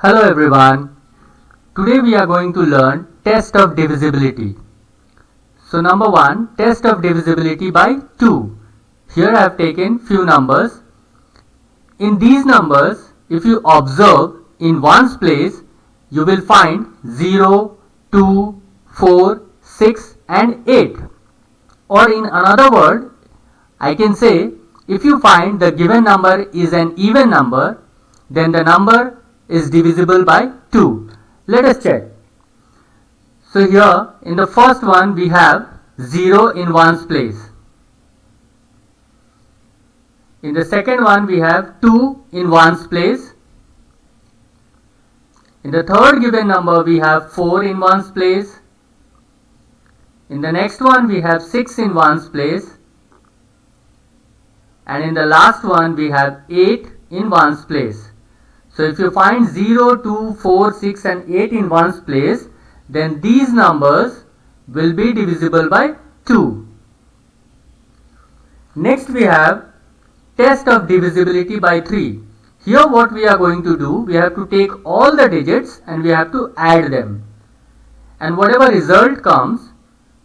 Hello everyone. Today we are going to learn test of divisibility. So number 1, test of divisibility by 2. Here I have taken few numbers. In these numbers, if you observe in ones place, you will find 0, 2, 4, 6 and 8. Or in another word, I can say if you find the given number is an even number, then the number is divisible by 2. Let us check. So here in the first one we have 0 in ones place. In the second one we have 2 in ones place. In the third given number we have 4 in ones place. In the next one we have 6 in ones place. And in the last one we have 8 in ones place. So if you find 0, 2, 4, 6 and 8 in ones place, then these numbers will be divisible by 2. Next we have test of divisibility by 3. Here what we are going to do, we have to take all the digits and we have to add them. And whatever result comes,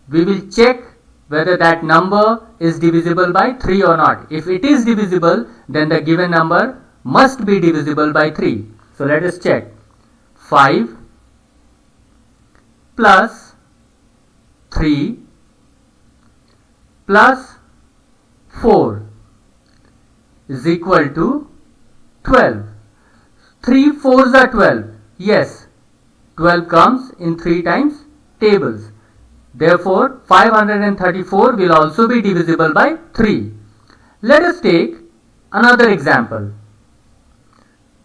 we will check whether that number is divisible by 3 or not. If it is divisible, then the given number must be divisible by 3. So let us check. 5 plus 3 plus 4 is equal to 12. 3 4s are 12. Yes, 12 comes in 3 times tables. Therefore, 534 will also be divisible by 3. Let us take another example.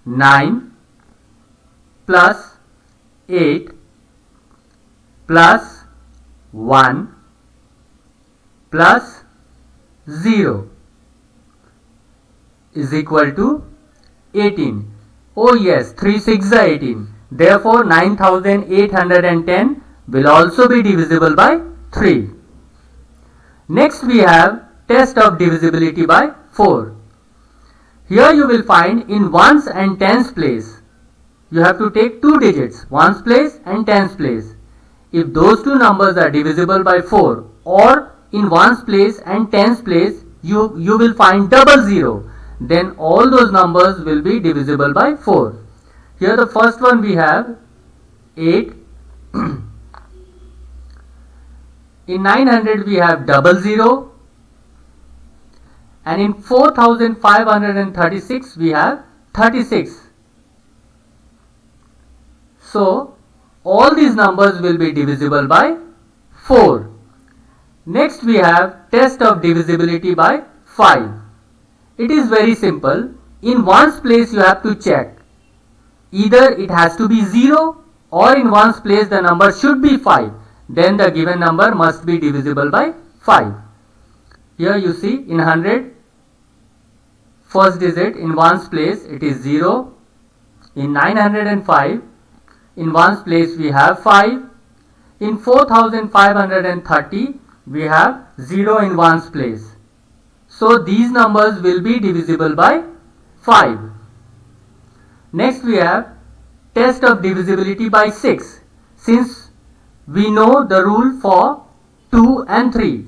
9 plus 8 plus 1 plus 0 is equal to 18. Oh yes, 3 6 are 18. Therefore, 9810 will also be divisible by 3. Next we have test of divisibility by 4. Here you will find in ones and tens place, you have to take 2 digits, ones place and tens place. If those two numbers are divisible by 4, or in ones place and tens place you will find double 0, then all those numbers will be divisible by 4. Here the first one we have 8. In 900 we have double 0. And in 4536 we have 36. So all these numbers will be divisible by 4. Next we have test of divisibility by 5. It is very simple. In ones place you have to check. Either it has to be 0 or in ones place the number should be 5. Then the given number must be divisible by 5. Here you see in 100, first digit in ones place it is 0. In 905, in ones place we have 5. In 4530, we have 0 in ones place. So these numbers will be divisible by 5. Next we have test of divisibility by 6. Since we know the rule for 2 and 3.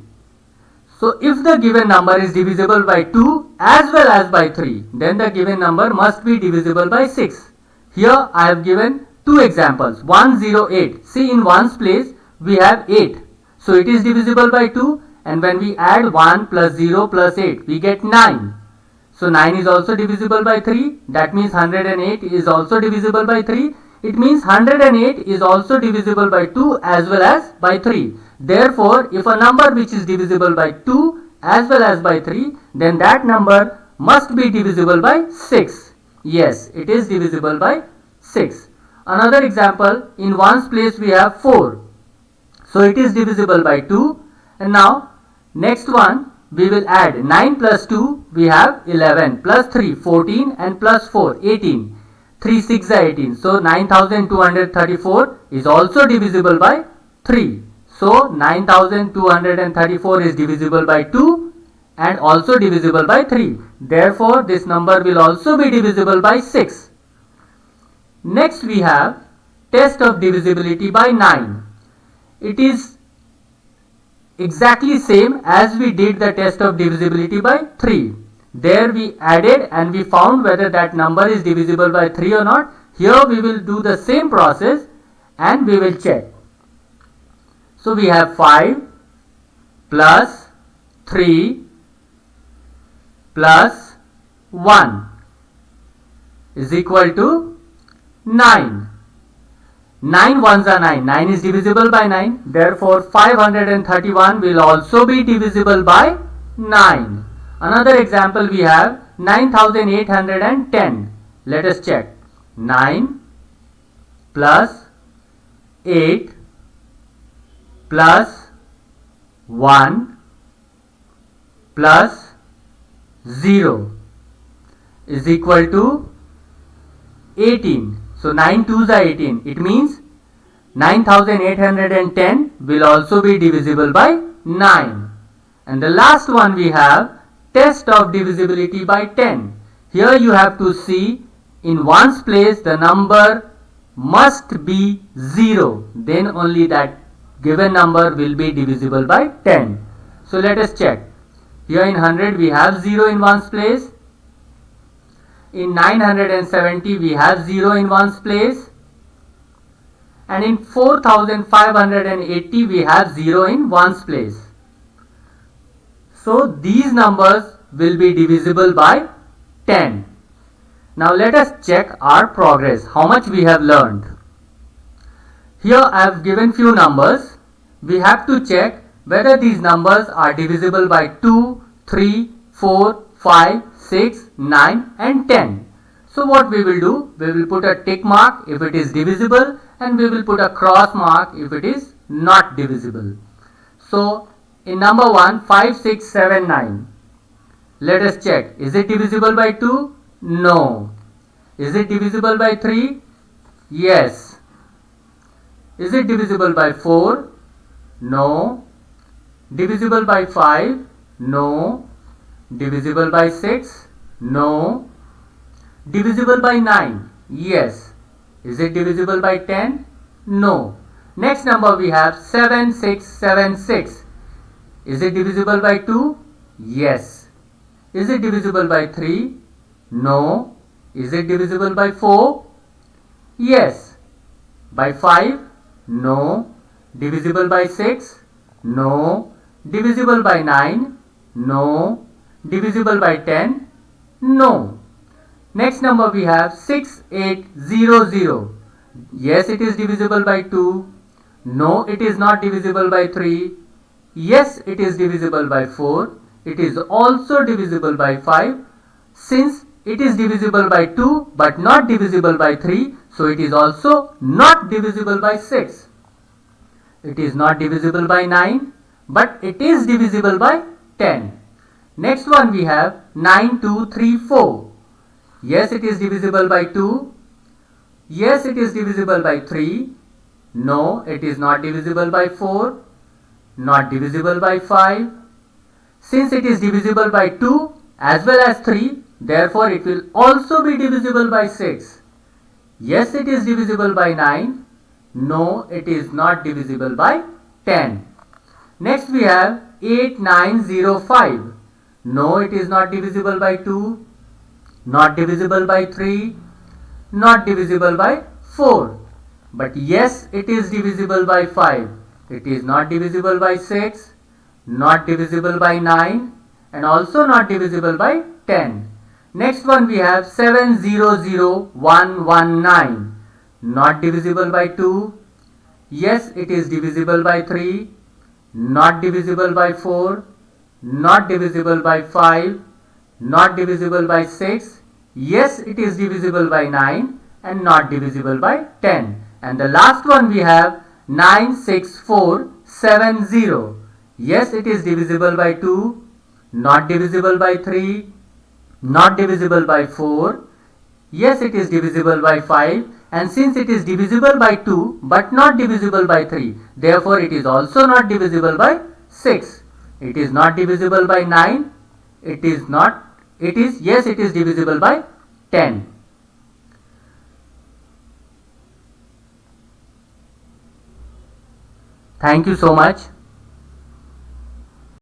So if the given number is divisible by 2 as well as by 3, then the given number must be divisible by 6. Here I have given two examples. 108. See, in ones place we have 8. So it is divisible by 2, and when we add 1 plus 0 plus 8 we get 9. So 9 is also divisible by 3. That means 108 is also divisible by 3. It means 108 is also divisible by 2 as well as by 3. Therefore, if a number which is divisible by 2 as well as by 3, then that number must be divisible by 6. Yes, it is divisible by 6. Another example, in ones place we have 4. So it is divisible by 2. And now, next one, we will add 9 plus 2, we have 11, plus 3, 14 and plus 4, 18. 3 6 are 18. So 9234 is also divisible by 3. So 9234 is divisible by 2 and also divisible by 3. Therefore, this number will also be divisible by 6. Next we have test of divisibility by 9. It is exactly same as we did the test of divisibility by 3. There we added and we found whether that number is divisible by 3 or not. Here we will do the same process and we will check. So we have 5 plus 3 plus 1 is equal to 9. 9 ones are 9. 9 is divisible by 9. Therefore, 531 will also be divisible by 9. Another example we have 9810. Let us check. 9 plus 8 plus 1 plus 0 is equal to 18. So 9 2s are 18. It means 9810 will also be divisible by 9. And the last one we have test of divisibility by 10. Here you have to see in ones place the number must be 0. Then only that given number will be divisible by 10. So let us check. Here in 100 we have 0 in ones place. In 970 we have 0 in ones place, and in 4580 we have 0 in ones place. So these numbers will be divisible by 10. Now let us check our progress, how much we have learned. Here I have given few numbers. We have to check whether these numbers are divisible by 2, 3, 4, 5, 6, 9 and 10. So what we will do, we will put a tick mark if it is divisible and we will put a cross mark if it is not divisible. So in number 1, 5, 6, 7, 9. Let us check. Is it divisible by 2? No. Is it divisible by 3? Yes. Is it divisible by 4? No. Divisible by 5? No. Divisible by 6? No. Divisible by 9? Yes. Is it divisible by 10? No. Next number we have 7, 6, 7, 6. Is it divisible by 2? Yes. Is it divisible by 3? No. Is it divisible by 4? Yes. By 5? No. Divisible by 6? No. Divisible by 9? No. Divisible by 10? No. Next number we have 6800. Yes, it is divisible by 2. No, it is not divisible by 3. Yes, it is divisible by 4. It is also divisible by 5. Since it is divisible by 2 but not divisible by 3, so it is also not divisible by 6. It is not divisible by 9, but it is divisible by 10. Next one we have 9234. Yes, it is divisible by 2. Yes, it is divisible by 3. No, it is not divisible by 4. Not divisible by 5. Since it is divisible by 2 as well as 3, therefore it will also be divisible by 6. Yes, it is divisible by 9. No, it is not divisible by 10. Next we have 8905. No, it is not divisible by 2. Not divisible by 3. Not divisible by 4. But yes, it is divisible by 5. It is not divisible by 6. Not divisible by 9. And also not divisible by 10. Next one we have 700119. Not divisible by 2. Yes, it is divisible by 3. Not divisible by 4. Not divisible by 5. Not divisible by 6. Yes, it is divisible by 9 and not divisible by 10. And the last one we have 96470. Yes, it is divisible by 2. Not divisible by 3. Not divisible by 4. Yes, it is divisible by 5. And since it is divisible by 2 but not divisible by 3, therefore it is also not divisible by 6. It is not divisible by 9. It is divisible by 10. Thank you so much.